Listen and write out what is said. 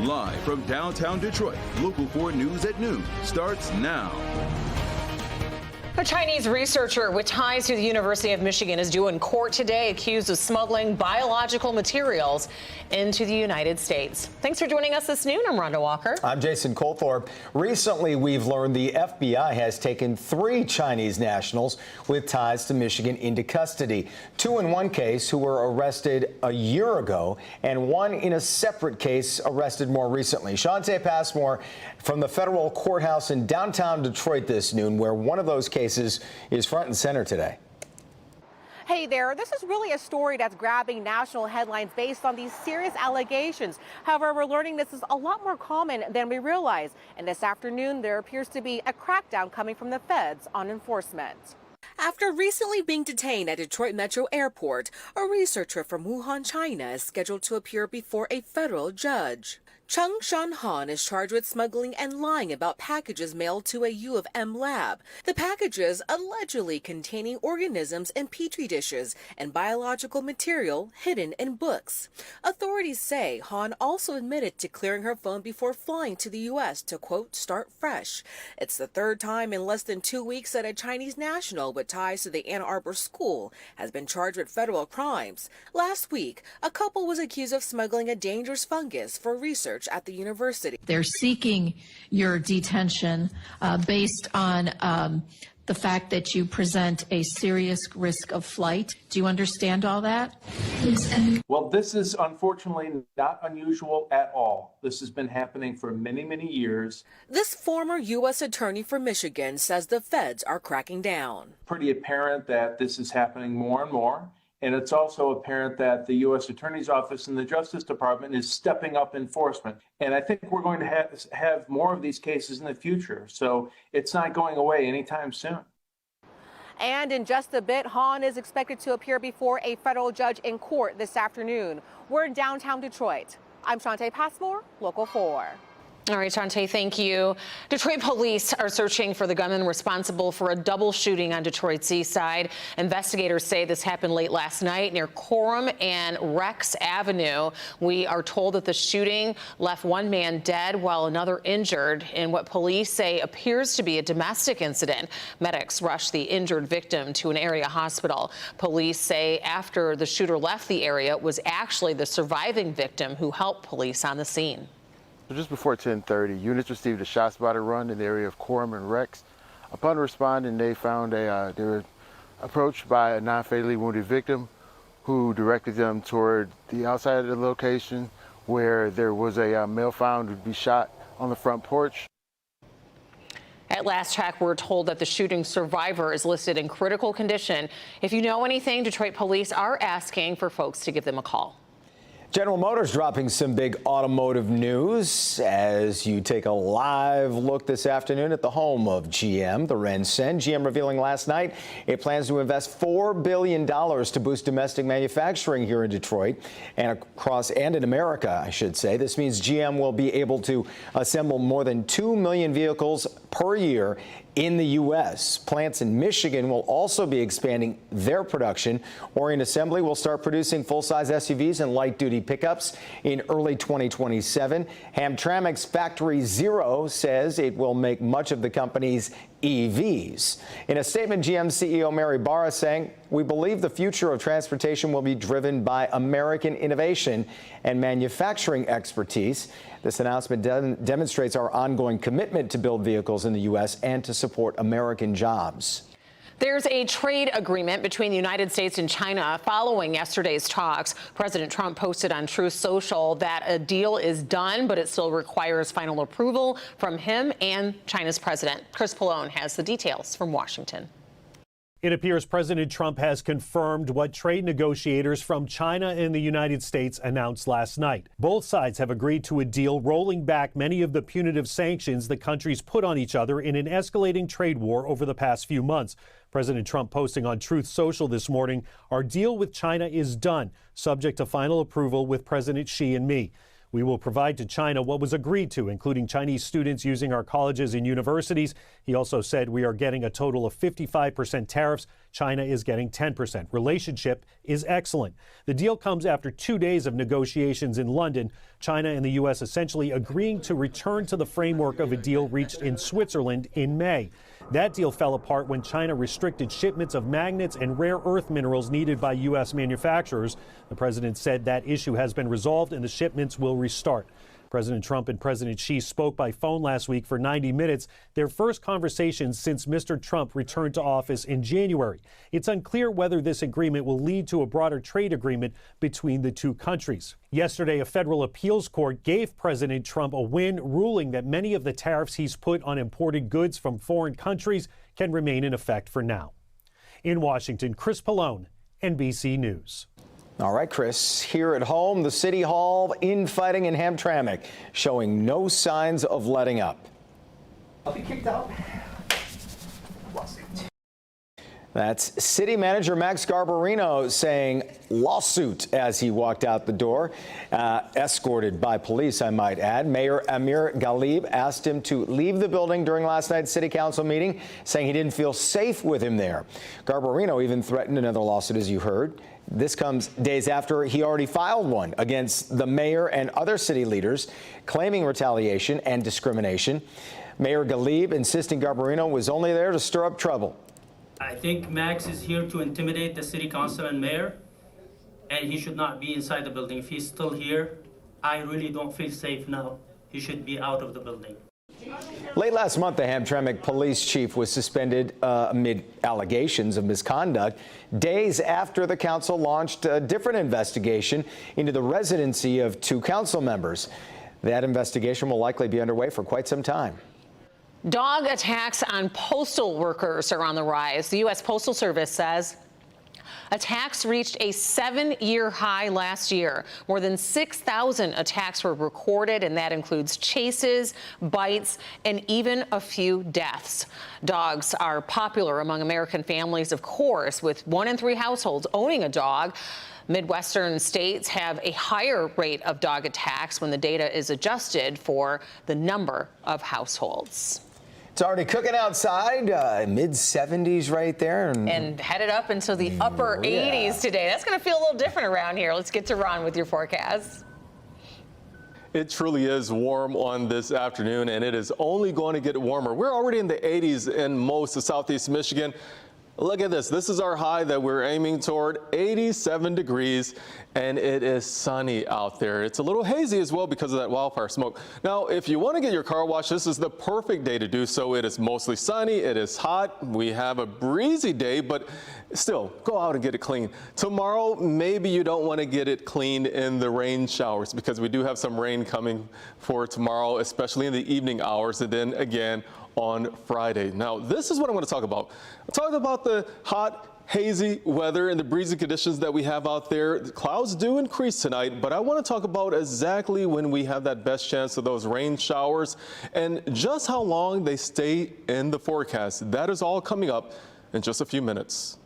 Live from downtown Detroit, Local 4 News at noon starts now. A Chinese researcher with ties to the University of Michigan is due in court today, accused of smuggling biological materials into the United States. Thanks for joining us this noon. I'm Rhonda Walker. I'm Jason Colthorpe. Recently, we've learned the FBI has taken 3 Chinese nationals with ties to Michigan into custody. 2 in one case who were arrested a year ago, and 1 in a separate case arrested more recently. Shantae Passmore from the federal courthouse in downtown Detroit this noon, where one of those cases is front and center today. Hey there, this is really a story that's grabbing national headlines based on these serious allegations. However, we're learning this is a lot more common than we realize. And this afternoon, there appears to be a crackdown coming from the feds on enforcement. After recently being detained at Detroit Metro Airport, a researcher from Wuhan, China is scheduled to appear before a federal judge. Chung Shan-han is charged with smuggling and lying about packages mailed to a U of M lab. The packages allegedly containing organisms in petri dishes and biological material hidden in books. Authorities say Han also admitted to clearing her phone before flying to the U.S. to, quote, start fresh. It's the 3rd time in less than 2 weeks that a Chinese national with ties to the Ann Arbor school has been charged with federal crimes. Last week, a couple was accused of smuggling a dangerous fungus for research at the university. They're seeking your detention based on the fact that you present a serious risk of flight. Do you understand all that? Well, this is unfortunately not unusual at all. This has been happening for many, many years. This former U.S. attorney for Michigan says the feds are cracking down. Pretty apparent that this is happening more and more. And it's also apparent that the U.S. Attorney's Office and the Justice Department is stepping up enforcement. And I think we're going to have more of these cases in the future. So it's not going away anytime soon. And in just a bit, Han is expected to appear before a federal judge in court this afternoon. We're in downtown Detroit. I'm Shantae Passmore, Local 4. All right, Shantae, thank you. Detroit police are searching for the gunman responsible for a double shooting on Detroit's east side. Investigators say this happened late last night near Coram and Rex Avenue. We are told that the shooting left 1 man dead while another injured in what police say appears to be a domestic incident. Medics rushed the injured victim to an area hospital. Police say after the shooter left the area, it was actually the surviving victim who helped police on the scene. So just before 10:30, units received a shot spotter run in the area of Coram and Rex. Upon responding, they found they were approached by a non-fatally wounded victim who directed them toward the outside of the location where there was a male found to be shot on the front porch. At last check, we're told that the shooting survivor is listed in critical condition. If you know anything, Detroit police are asking for folks to give them a call. General Motors dropping some big automotive news as you take a live look this afternoon at the home of GM, the Rensen. GM revealing last night it plans to invest $4 billion to boost domestic manufacturing here in Detroit and in America, I should say. This means GM will be able to assemble more than 2 million vehicles per year in the U.S. Plants in Michigan will also be expanding their production. Orion Assembly will start producing full-size SUVs and light-duty pickups in early 2027. Hamtramck's Factory Zero says it will make much of the company's EVs. In a statement, GM CEO Mary Barra saying, "We believe the future of transportation will be driven by American innovation and manufacturing expertise." This announcement demonstrates our ongoing commitment to build vehicles in the U.S. and to support American jobs. There's a trade agreement between the United States and China following yesterday's talks. President Trump posted on Truth Social that a deal is done, but it still requires final approval from him and China's president. Chris Pallone has the details from Washington. It appears President Trump has confirmed what trade negotiators from China and the United States announced last night. Both sides have agreed to a deal rolling back many of the punitive sanctions the countries put on each other in an escalating trade war over the past few months. President Trump posting on Truth Social this morning, "Our deal with China is done, subject to final approval with President Xi and me. We will provide to China what was agreed to, including Chinese students using our colleges and universities. He also said we are getting a total of 55% tariffs. China is getting 10%. Relationship is excellent. The deal comes after 2 days of negotiations in London. China and the U.S. essentially agreeing to return to the framework of a deal reached in Switzerland in May. That deal fell apart when China restricted shipments of magnets and rare earth minerals needed by U.S. manufacturers. The president said that issue has been resolved and the shipments will restart. President Trump and President Xi spoke by phone last week for 90 minutes, their first conversations since Mr. Trump returned to office in January. It's unclear whether this agreement will lead to a broader trade agreement between the two countries. Yesterday, a federal appeals court gave President Trump a win, ruling that many of the tariffs he's put on imported goods from foreign countries can remain in effect for now. In Washington, Chris Pallone, NBC News. All right, Chris, here at home, the City Hall infighting in Hamtramck showing no signs of letting up. I'll be kicked out. That's City Manager Max Garbarino saying lawsuit as he walked out the door, escorted by police, I might add. Mayor Amir Ghalib asked him to leave the building during last night's City Council meeting, saying he didn't feel safe with him there. Garbarino even threatened another lawsuit, as you heard. This comes days after he already filed one against the mayor and other city leaders, claiming retaliation and discrimination. Mayor Ghalib insisting Garbarino was only there to stir up trouble. I think Max is here to intimidate the city council and mayor, and he should not be inside the building. If he's still here, I really don't feel safe now. He should be out of the building. Late last month, the Hamtramck police chief was suspended amid allegations of misconduct, days after the council launched a different investigation into the residency of 2 council members. That investigation will likely be underway for quite some time. Dog attacks on postal workers are on the rise. The U.S. Postal Service says attacks reached a 7-year high last year. More than 6,000 attacks were recorded, and that includes chases, bites, and even a few deaths. Dogs are popular among American families, of course, with 1 in 3 households owning a dog. Midwestern states have a higher rate of dog attacks when the data is adjusted for the number of households. It's already cooking outside, mid-70s right there. And headed up into the upper 80s today. That's going to feel a little different around here. Let's get to Ron with your forecast. It truly is warm on this afternoon, and it is only going to get warmer. We're already in the 80s in most of southeast Michigan. Look at this. This is our high that we're aiming toward, 87 degrees, and it is sunny out there. It's a little hazy as well because of that wildfire smoke. Now, if you want to get your car washed, this is the perfect day to do so. It is mostly sunny. It is hot. We have a breezy day, but still, go out and get it clean. Tomorrow, maybe you don't want to get it cleaned in the rain showers because we do have some rain coming for tomorrow, especially in the evening hours, and then again on Friday. Now, this is what I'm going to talk about. I'm talking about the hot, hazy weather and the breezy conditions that we have out there. The clouds do increase tonight, but I want to talk about exactly when we have that best chance of those rain showers and just how long they stay in the forecast. That is all coming up in just a few minutes.